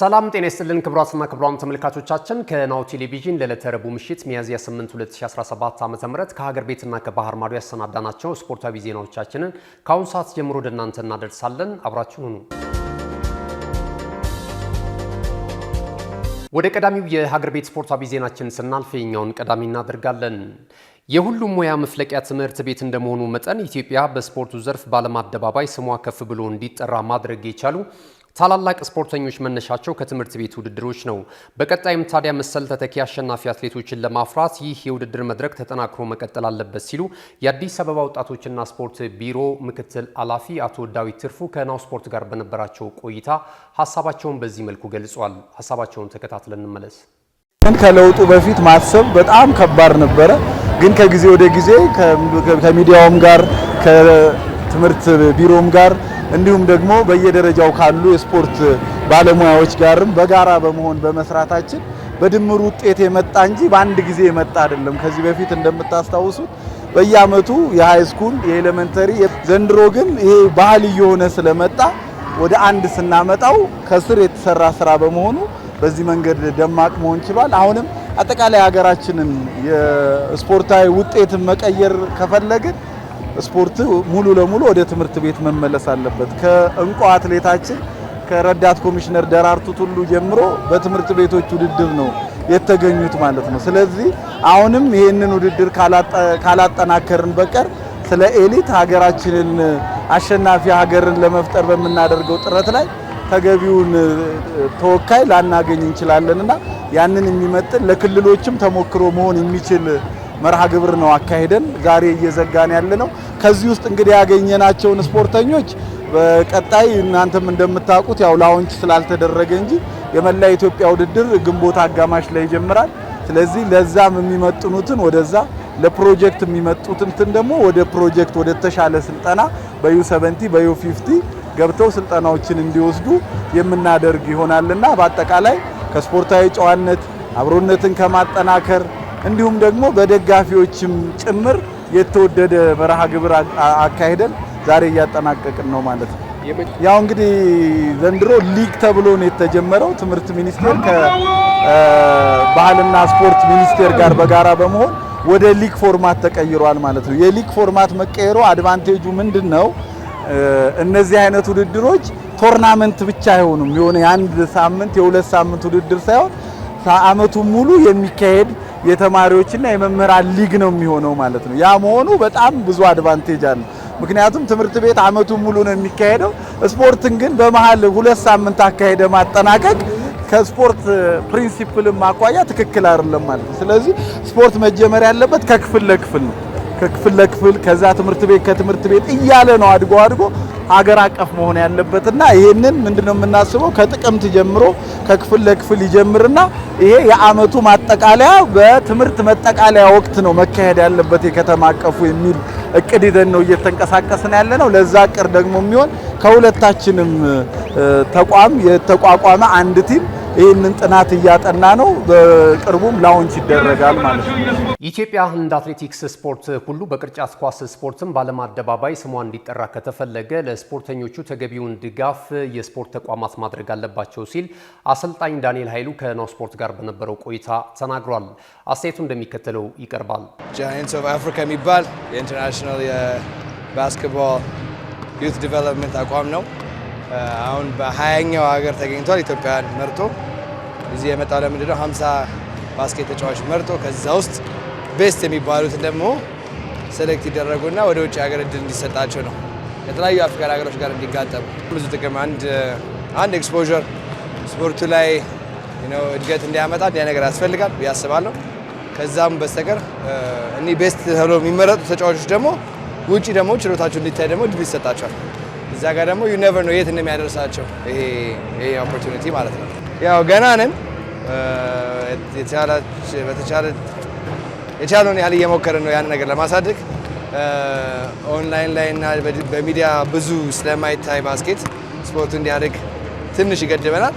ሰላም ጤና ይስጥልን ክቡራትና ክቡራን ተመልካቾቻችን ከናሁ ቴሌቪዥን ለዕለተ ረቡዕ ምሽት ሚያዝያ 8 2017 ዓ.ም ከሀገር ቤትና ከባህር ማዶ ያሰናዳናቸው ስፖርታዊ ዜናዎቻችንን ከአሁን ሰዓት ጀምሮ ወደ እናንተ እናደርሳለን። አብራችሁን ሁኑ። ወደ ቀዳሚው የሀገር ቤት ስፖርታዊ ዜናችን ስናልፍ የኛውን ቀዳሚ እናደርጋለን። የሁሉም ሙያ መፍለቂያ ትምህርት ቤት እንደመሆኑ መጠን ኢትዮጵያ በስፖርቱ ዘርፍ በዓለም አደባባይ ስሟ ከፍ ብሎ እንዲጠራ ማድረግ የቻሉ ታላላቅ ስፖርተኞች መነሻቸው ከትምህርት ቤት ውድድሮች ነው። በቀጣይም ታዲያ መሰል ተተኪ አሸናፊ አትሌቶችን ለማፍራት ይህ የውድድር መድረክ ተጠናክሮ መቀጠል አለበት ሲሉ የአዲስ አበባ ወጣቶችና ስፖርት ቢሮ ምክትል ኃላፊ አቶ ዳዊት ትርፉ ከናሁ ስፖርት ጋር በነበራቸው ቆይታ ሀሳባቸውን በዚህ መልኩ ገልጿል። ሀሳባቸውን ተከታትለን እንመለስ። ከለውጡ በፊት ማሰብ በጣም ከባድ ነበረ። ግን ከጊዜ ወደ ጊዜ ከሚዲያውም ጋር ከትምህርት ቢሮም ጋር እንዲሁም ደግሞ በየደረጃው ካሉ የስፖርት ባለሙያዎች ጋርም በጋራ በመሆን በመስራታችን በድምሩ ውጤት የመጣ እንጂ በአንድ ጊዜ የመጣ አይደለም። ከዚህ በፊት እንደምታስታውሱት በየአመቱ የሃይ ስኩል የኤሌመንተሪ፣ ዘንድሮ ግን ይሄ ባህል እየሆነ ስለመጣ ወደ አንድ ስናመጣው ከስር የተሰራ ስራ በመሆኑ በዚህ መንገድ ደማቅ መሆን ችሏል። አሁንም አጠቃላይ ሀገራችንን የስፖርታዊ ውጤትን መቀየር ከፈለግን ስፖርት ሙሉ ለሙሉ ወደ ትምህርት ቤት መመለስ አለበት። ከእንቁ አትሌታችን ከረዳት ኮሚሽነር ደራርቱ ቱሉ ጀምሮ በትምህርት ቤቶች ውድድር ነው የተገኙት ማለት ነው። ስለዚህ አሁንም ይሄንን ውድድር ካላጠናከርን በቀር ስለ ኤሊት ሀገራችንን አሸናፊ ሀገርን ለመፍጠር በምናደርገው ጥረት ላይ ተገቢውን ተወካይ ላናገኝ እንችላለንና ያንን የሚመጥን ለክልሎችም ተሞክሮ መሆን የሚችል መርሃ ግብር ነው አካሄደን ዛሬ እየዘጋን ያለነው። ከዚህ ውስጥ እንግዲህ ያገኘናቸውን ስፖርተኞች በቀጣይ እናንተም እንደምታውቁት ያው ላውንች ስላልተደረገ እንጂ የመላ ኢትዮጵያ ውድድር ግንቦት አጋማሽ ላይ ይጀምራል። ስለዚህ ለዛም የሚመጥኑትን ወደዛ ለፕሮጀክት የሚመጡትን ደግሞ ወደ ፕሮጀክት ወደ ተሻለ ስልጠና በዩ70 በዩ50 ገብተው ስልጠናዎችን እንዲወስዱ የምናደርግ ይሆናልና በአጠቃላይ ከስፖርታዊ ጨዋነት አብሮነትን ከማጠናከር እንዲሁም ደግሞ በደጋፊዎችም ጭምር የተወደደ መርሃ ግብር አካሄደን ዛሬ እያጠናቀቅን ነው ማለት ነው። ያው እንግዲህ ዘንድሮ ሊግ ተብሎ ነው የተጀመረው። ትምህርት ሚኒስቴር ከባህልና ስፖርት ሚኒስቴር ጋር በጋራ በመሆን ወደ ሊግ ፎርማት ተቀይሯል ማለት ነው። የሊግ ፎርማት መቀየሩ አድቫንቴጁ ምንድነው? እነዚህ አይነት ውድድሮች ቶርናመንት ብቻ አይሆኑም። የሆነ የአንድ ሳምንት የሁለት ሳምንት ውድድር ሳይሆን አመቱን ሙሉ የሚካሄድ የተማሪዎችና የመምህራን ሊግ ነው የሚሆነው ማለት ነው። ያ መሆኑ በጣም ብዙ አድቫንቴጅ አለ። ምክንያቱም ትምህርት ቤት አመቱን ሙሉ ነው የሚካሄደው። ስፖርትን ግን በመሃል ሁለት ሳምንት አካሄደ ማጠናቀቅ ከስፖርት ፕሪንሲፕልም አኳያ ትክክል አይደለም ማለት ነው። ስለዚህ ስፖርት መጀመር ያለበት ከክፍል ለክፍል ነው። ከክፍል ለክፍል ከዛ ትምህርት ቤት ከትምህርት ቤት እያለ ነው አድጎ ሀገር አቀፍ መሆን ያለበትና ይሄንን ምንድነው የምናስበው ከጥቅምት ጀምሮ ከክፍል ለክፍል ይጀምርና ይሄ የአመቱ ማጠቃለያ በትምህርት መጠቃለያ ወቅት ነው መካሄድ ያለበት የከተማ አቀፉ የሚል እቅድ ይዘን ነው እየተንቀሳቀስን ያለነው። ለዛ እቅድ ደግሞ የሚሆን ከሁለታችንም ተቋም የተቋቋመ አንድ ቲም ይህንን ጥናት እያጠና ነው። በቅርቡም ላውንች ይደረጋል ማለት ነው። ኢትዮጵያ እንደ አትሌቲክስ ስፖርት ሁሉ በቅርጫት ኳስ ስፖርትም በዓለም አደባባይ ስሟ እንዲጠራ ከተፈለገ ለስፖርተኞቹ ተገቢውን ድጋፍ የስፖርት ተቋማት ማድረግ አለባቸው ሲል አሰልጣኝ ዳንኤል ኃይሉ ከናሁ ስፖርት ጋር በነበረው ቆይታ ተናግሯል። አስተያየቱ እንደሚከተለው ይቀርባል። ጃይንትስ ኦፍ አፍሪካ የሚባል የኢንተርናሽናል የባስኬትቦል ዩት ዲቨሎፕመንት አቋም ነው። አሁን በ20ኛው ሀገር ተገኝቷል። ኢትዮጵያን መርጦ እዚህ የመጣው ለምንድን ነው? 50 ባስኬት ተጫዋቾች መርጦ ከዛ ውስጥ ቤስት የሚባሉትን ደግሞ ሴሌክት ይደረጉና ወደ ውጭ ሀገር እድል እንዲሰጣቸው ነው። ከተለያዩ አፍሪካ ሀገሮች ጋር እንዲጋጠሙ ብዙ ጥቅም፣ አንድ ኤክስፖዠር ስፖርቱ ላይ እድገት እንዲያመጣ እንዲያ ነገር ያስፈልጋል ብዬ አስባለሁ። ከዛም በስተቀር እኒህ ቤስት ተብሎ የሚመረጡ ተጫዋቾች ደግሞ ውጭ ደግሞ ችሎታቸው እንዲታይ ደግሞ እድል ይሰጣቸዋል። እዛ ጋር ደግሞ ዩ ኔቨር ኖ የት እንደሚያደርሳቸው ይሄ ኦፖርቹኒቲ ማለት ነው። ያው ገና ነን። የቻለውን ያህል እየሞከርን ነው ያን ነገር ለማሳደግ። ኦንላይን ላይ እና በሚዲያ ብዙ ስለማይታይ ባስኬት ስፖርቱ እንዲያድግ ትንሽ ይገድበናል።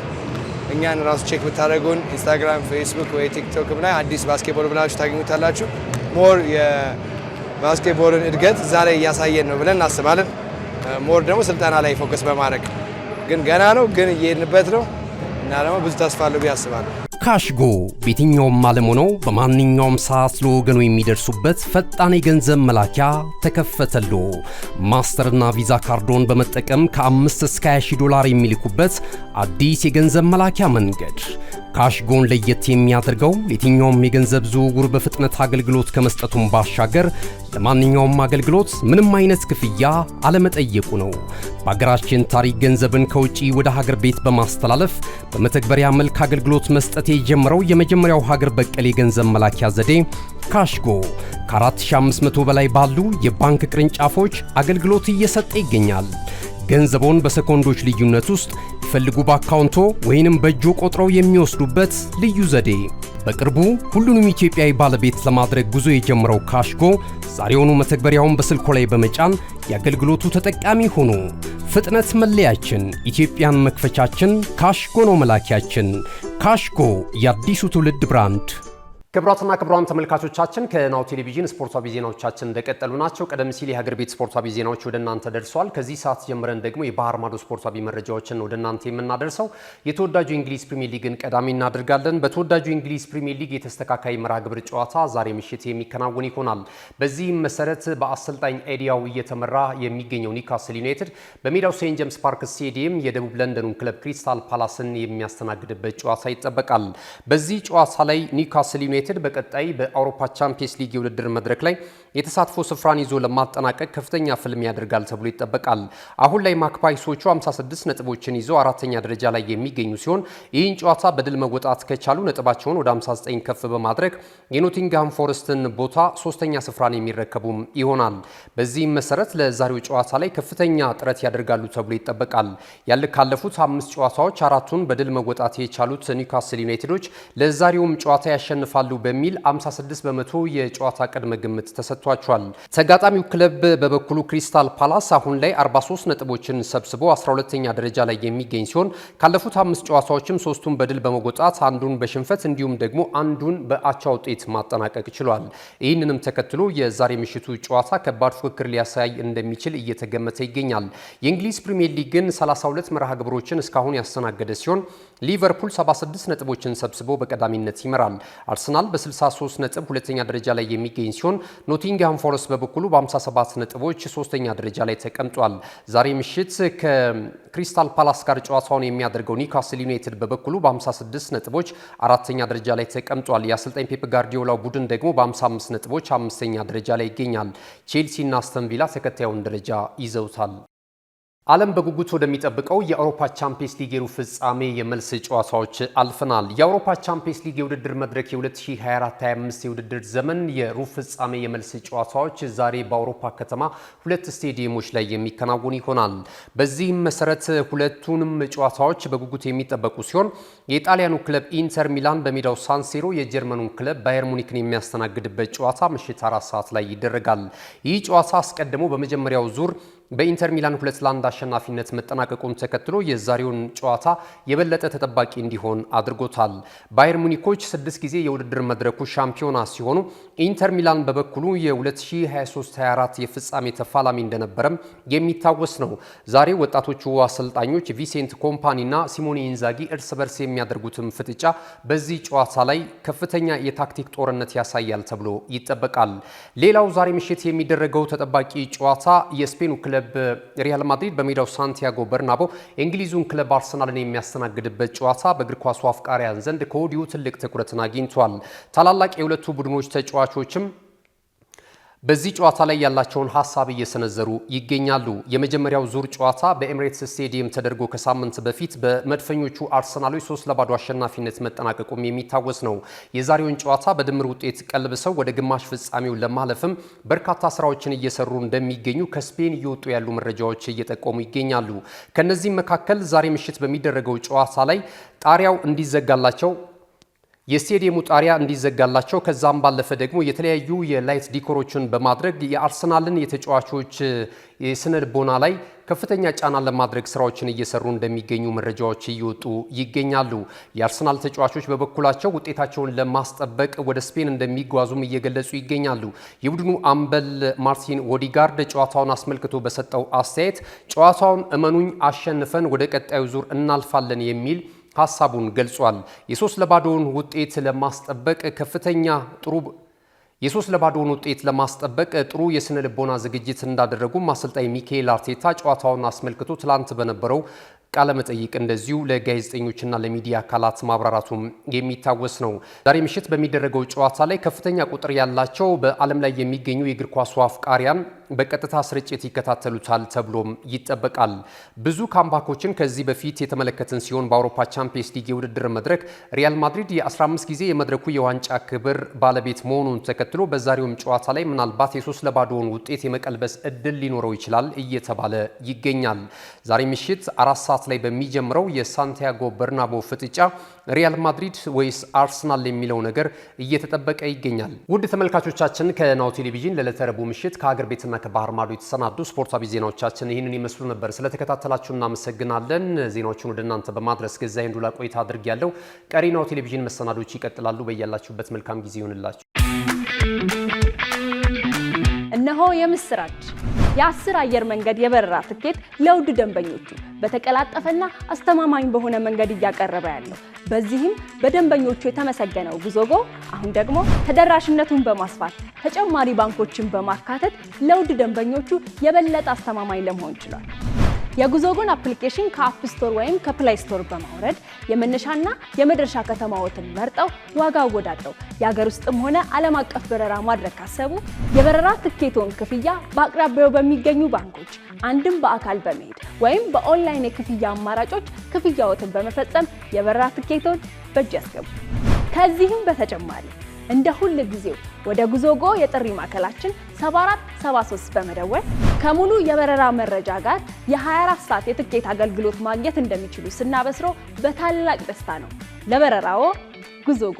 እኛን ራሱ ቼክ ብታደርጉን ኢንስታግራም፣ ፌስቡክ ወይ ቲክቶክ ላይ አዲስ ባስኬትቦል ብላችሁ ታገኙታላችሁ። ሞር የባስኬትቦልን እድገት እዛ ላይ እያሳየን ነው ብለን እናስባለን። ሞር ደግሞ ስልጠና ላይ ፎከስ በማድረግ ግን ገና ነው፣ ግን እየሄድንበት ነው። እና ደግሞ ብዙ ተስፋ አለው ብዬ አስባለሁ። ካሽጎ በየትኛውም ዓለም ሆነው በማንኛውም ሰዓት ለወገኑ የሚደርሱበት ፈጣን የገንዘብ መላኪያ ተከፈተሎ። ማስተርና ቪዛ ካርዶን በመጠቀም ከ5 እስከ 20 ዶላር የሚልኩበት አዲስ የገንዘብ መላኪያ መንገድ። ካሽጎን ለየት የሚያደርገው የትኛውም የገንዘብ ዝውውር በፍጥነት አገልግሎት ከመስጠቱም ባሻገር ለማንኛውም አገልግሎት ምንም አይነት ክፍያ አለመጠየቁ ነው። በሀገራችን ታሪክ ገንዘብን ከውጪ ወደ ሀገር ቤት በማስተላለፍ በመተግበሪያ መልክ አገልግሎት መስጠት የጀመረው የመጀመሪያው ሀገር በቀል የገንዘብ መላኪያ ዘዴ ካሽጎ ከ4500 በላይ ባሉ የባንክ ቅርንጫፎች አገልግሎት እየሰጠ ይገኛል። ገንዘቦን በሰኮንዶች ልዩነት ውስጥ ይፈልጉ በአካውንቶ ወይንም በእጆ ቆጥረው የሚወስዱበት ልዩ ዘዴ። በቅርቡ ሁሉንም ኢትዮጵያዊ ባለቤት ለማድረግ ጉዞ የጀመረው ካሽጎ ዛሬውኑ መተግበሪያውን በስልኮ ላይ በመጫን የአገልግሎቱ ተጠቃሚ ሆኑ። ፍጥነት መለያችን፣ ኢትዮጵያን መክፈቻችን፣ ካሽጎ ነው መላኪያችን። ካሽጎ የአዲሱ ትውልድ ብራንድ። ክቡራትና ክቡራን ተመልካቾቻችን ከናሁ ቴሌቪዥን ስፖርታዊ ዜናዎቻችን እንደቀጠሉ ናቸው። ቀደም ሲል የሀገር ቤት ስፖርታዊ ዜናዎች ወደ እናንተ ደርሰዋል። ከዚህ ሰዓት ጀምረን ደግሞ የባህር ማዶ ስፖርታዊ መረጃዎችን ወደ እናንተ የምናደርሰው የተወዳጁ የእንግሊዝ ፕሪሚየር ሊግን ቀዳሚ እናደርጋለን። በተወዳጁ የእንግሊዝ ፕሪሚየር ሊግ የተስተካካይ መርሃ ግብር ጨዋታ ዛሬ ምሽት የሚከናወን ይሆናል። በዚህም መሰረት በአሰልጣኝ ኤዲያው እየተመራ የሚገኘው ኒውካስል ዩናይትድ በሜዳው ሴንት ጄምስ ፓርክ ስቴዲየም የደቡብ ለንደኑን ክለብ ክሪስታል ፓላስን የሚያስተናግድበት ጨዋታ ይጠበቃል። በዚህ ጨዋታ ላይ ኒውካስል ዩናይትድ በቀጣይ በአውሮፓ ቻምፒየንስ ሊግ የውድድር መድረክ ላይ የተሳትፎ ስፍራን ይዞ ለማጠናቀቅ ከፍተኛ ፍልሚያ ያደርጋል ተብሎ ይጠበቃል። አሁን ላይ ማክፓይሶቹ 56 ነጥቦችን ይዘው አራተኛ ደረጃ ላይ የሚገኙ ሲሆን ይህን ጨዋታ በድል መወጣት ከቻሉ ነጥባቸውን ወደ 59 ከፍ በማድረግ የኖቲንግሃም ፎረስትን ቦታ ሶስተኛ ስፍራን የሚረከቡም ይሆናል። በዚህም መሰረት ለዛሬው ጨዋታ ላይ ከፍተኛ ጥረት ያደርጋሉ ተብሎ ይጠበቃል። ካለፉት 5 ጨዋታዎች 4ቱን በድል መወጣት የቻሉት ኒውካስል ዩናይትዶች ለዛሬውም ጨዋታ ያሸንፋሉ በሚል 56 በመቶ የጨዋታ ቅድመ ግምት ተሰጥቷቸዋል። ተጋጣሚው ክለብ በበኩሉ ክሪስታል ፓላስ አሁን ላይ 43 ነጥቦችን ሰብስቦ 12ኛ ደረጃ ላይ የሚገኝ ሲሆን ካለፉት 5 ጨዋታዎችም 3ቱን በድል በመወጣት አንዱን በሽንፈት እንዲሁም ደግሞ አንዱን በአቻ ውጤት ማጠናቀቅ ችሏል። ይህንንም ተከትሎ የዛሬ ምሽቱ ጨዋታ ከባድ ፉክክር ሊያሳይ እንደሚችል እየተገመተ ይገኛል። የእንግሊዝ ፕሪሚየር ሊግ ግን 32 መርሃ ግብሮችን እስካሁን ያስተናገደ ሲሆን ሊቨርፑል 76 ነጥቦችን ሰብስቦ በቀዳሚነት ይመራል። አርሰናል በ63 ነጥብ ሁለተኛ ደረጃ ላይ የሚገኝ ሲሆን ኖቲንግሃም ፎረስት በበኩሉ በ57 ነጥቦች ሶስተኛ ደረጃ ላይ ተቀምጧል። ዛሬ ምሽት ከክሪስታል ፓላስ ጋር ጨዋታውን የሚያደርገው ኒውካስል ዩናይትድ በበኩሉ በ56 ነጥቦች አራተኛ ደረጃ ላይ ተቀምጧል። የአሰልጣኝ ፔፕ ጋርዲዮላው ቡድን ደግሞ በ55 ነጥቦች አምስተኛ ደረጃ ላይ ይገኛል። ቼልሲ እና አስተን ቪላ ተከታዩን ደረጃ ይዘውታል። ዓለም በጉጉት ወደሚጠብቀው የአውሮፓ ቻምፒየንስ ሊግ የሩብ ፍጻሜ የመልስ ጨዋታዎች አልፈናል። የአውሮፓ ቻምፒየንስ ሊግ የውድድር መድረክ የ2024-25 የውድድር ዘመን የሩብ ፍጻሜ የመልስ ጨዋታዎች ዛሬ በአውሮፓ ከተማ 2 ስቴዲየሞች ላይ የሚከናወኑ ይሆናል። በዚህም መሰረት ሁለቱንም ጨዋታዎች በጉጉት የሚጠበቁ ሲሆን የጣሊያኑ ክለብ ኢንተር ሚላን በሜዳው ሳንሲሮ የጀርመኑን ክለብ ባየር ሙኒክን የሚያስተናግድበት ጨዋታ ምሽት 4 ሰዓት ላይ ይደረጋል። ይህ ጨዋታ አስቀድሞ በመጀመሪያው ዙር በኢንተር ሚላን 2-1 አሸናፊነት መጠናቀቁን ተከትሎ የዛሬውን ጨዋታ የበለጠ ተጠባቂ እንዲሆን አድርጎታል። ባየር ሙኒኮች 6 ጊዜ የውድድር መድረኩ ሻምፒዮና ሲሆኑ ኢንተር ሚላን በበኩሉ የ2023-24 የፍጻሜ ተፋላሚ እንደነበረም የሚታወስ ነው። ዛሬ ወጣቶቹ አሰልጣኞች ቪሴንት ኮምፓኒና ሲሞኔ ኢንዛጊ እርስ በርስ የሚያደርጉትም ፍጥጫ በዚህ ጨዋታ ላይ ከፍተኛ የታክቲክ ጦርነት ያሳያል ተብሎ ይጠበቃል። ሌላው ዛሬ ምሽት የሚደረገው ተጠባቂ ጨዋታ የስፔኑ ክለብ ሪያል ማድሪድ በሜዳው ሳንቲያጎ በርናቦ የእንግሊዙን ክለብ አርሰናልን የሚያስተናግድበት ጨዋታ በእግር ኳሱ አፍቃሪያን ዘንድ ከወዲሁ ትልቅ ትኩረትን አግኝቷል። ታላላቅ የሁለቱ ቡድኖች ተጫዋቾችም በዚህ ጨዋታ ላይ ያላቸውን ሀሳብ እየሰነዘሩ ይገኛሉ። የመጀመሪያው ዙር ጨዋታ በኤሚሬትስ ስቴዲየም ተደርጎ ከሳምንት በፊት በመድፈኞቹ አርሰናሎች 3-0 አሸናፊነት መጠናቀቁም የሚታወስ ነው። የዛሬውን ጨዋታ በድምር ውጤት ቀልብሰው ወደ ግማሽ ፍጻሜው ለማለፍም በርካታ ስራዎችን እየሰሩ እንደሚገኙ ከስፔን እየወጡ ያሉ መረጃዎች እየጠቆሙ ይገኛሉ። ከነዚህም መካከል ዛሬ ምሽት በሚደረገው ጨዋታ ላይ ጣሪያው እንዲዘጋላቸው የስቴዲየሙ ጣሪያ እንዲዘጋላቸው ከዛም ባለፈ ደግሞ የተለያዩ የላይት ዲኮሮችን በማድረግ የአርሰናልን የተጫዋቾች የስነ ልቦና ላይ ከፍተኛ ጫና ለማድረግ ስራዎችን እየሰሩ እንደሚገኙ መረጃዎች እየወጡ ይገኛሉ። የአርሰናል ተጫዋቾች በበኩላቸው ውጤታቸውን ለማስጠበቅ ወደ ስፔን እንደሚጓዙም እየገለጹ ይገኛሉ። የቡድኑ አምበል ማርቲን ኦዴጋርድ ጨዋታውን አስመልክቶ በሰጠው አስተያየት ጨዋታውን እመኑኝ አሸንፈን ወደ ቀጣዩ ዙር እናልፋለን የሚል ሐሳቡን ገልጿል። የ3-0 ውጤት ለማስጠበቅ ጥሩ የስነ ልቦና ዝግጅት እንዳደረጉ አሰልጣኝ ሚካኤል አርቴታ ጨዋታውን አስመልክቶ ትላንት በነበረው ቃለ መጠይቅ እንደዚሁ ለጋዜጠኞችና ለሚዲያ አካላት ማብራራቱም የሚታወስ ነው። ዛሬ ምሽት በሚደረገው ጨዋታ ላይ ከፍተኛ ቁጥር ያላቸው በዓለም ላይ የሚገኙ የእግር ኳስ አፍቃሪያን በቀጥታ ስርጭት ይከታተሉታል ተብሎም ይጠበቃል። ብዙ ካምባኮችን ከዚህ በፊት የተመለከትን ሲሆን በአውሮፓ ቻምፒየንስ ሊግ የውድድር መድረክ ሪያል ማድሪድ የ15 ጊዜ የመድረኩ የዋንጫ ክብር ባለቤት መሆኑን ተከትሎ በዛሬውም ጨዋታ ላይ ምናልባት የ3-0 ውጤት የመቀልበስ እድል ሊኖረው ይችላል እየተባለ ይገኛል። ዛሬ ምሽት 4 ሰዓት ላይ በሚጀምረው የሳንቲያጎ በርናቦ ፍጥጫ ሪያል ማድሪድ ወይስ አርሰናል የሚለው ነገር እየተጠበቀ ይገኛል። ውድ ተመልካቾቻችን ከናሁ ቴሌቪዥን ለዕለተ ረቡዕ ምሽት ከሀገር ቤትና ከባህር ማዶ የተሰናዱ ስፖርታዊ ዜናዎቻችን ይህንን ይመስሉ ነበር። ስለተከታተላችሁ እናመሰግናለን። ዜናዎቹን ወደ እናንተ በማድረስ ገዛኸኝ ዱላ ቆይታ አድርጌያለሁ። ቀሪ ናሁ ቴሌቪዥን መሰናዶች ይቀጥላሉ። በያላችሁበት መልካም ጊዜ ይሁንላችሁ። እነሆ የምስራች! የ10 አየር መንገድ የበረራ ትኬት ለውድ ደንበኞቹ በተቀላጠፈና አስተማማኝ በሆነ መንገድ እያቀረበ ያለው። በዚህም በደንበኞቹ የተመሰገነው ጉዞጎ አሁን ደግሞ ተደራሽነቱን በማስፋት ተጨማሪ ባንኮችን በማካተት ለውድ ደንበኞቹ የበለጠ አስተማማኝ ለመሆን ችሏል። የጉዞጎን አፕሊኬሽን ከአፕ ስቶር ወይም ከፕላይ ስቶር በማውረድ የመነሻና የመድረሻ ከተማዎትን መርጠው ዋጋ አወዳድረው የሀገር ውስጥም ሆነ ዓለም አቀፍ በረራ ማድረግ ካሰቡ የበረራ ትኬቶን ክፍያ በአቅራቢያው በሚገኙ ባንኮች አንድም በአካል በመሄድ ወይም በኦንላይን የክፍያ አማራጮች ክፍያዎትን በመፈጸም የበረራ ትኬቶን በእጅ ያስገቡ። ከዚህም በተጨማሪ እንደ ሁል ጊዜው ወደ ጉዞጎ የጥሪ ማዕከላችን 7473 በመደወል ከሙሉ የበረራ መረጃ ጋር የ24 ሰዓት የትኬት አገልግሎት ማግኘት እንደሚችሉ ስናበስሮ በታላቅ ደስታ ነው። ለበረራዎ ጉዞጎ!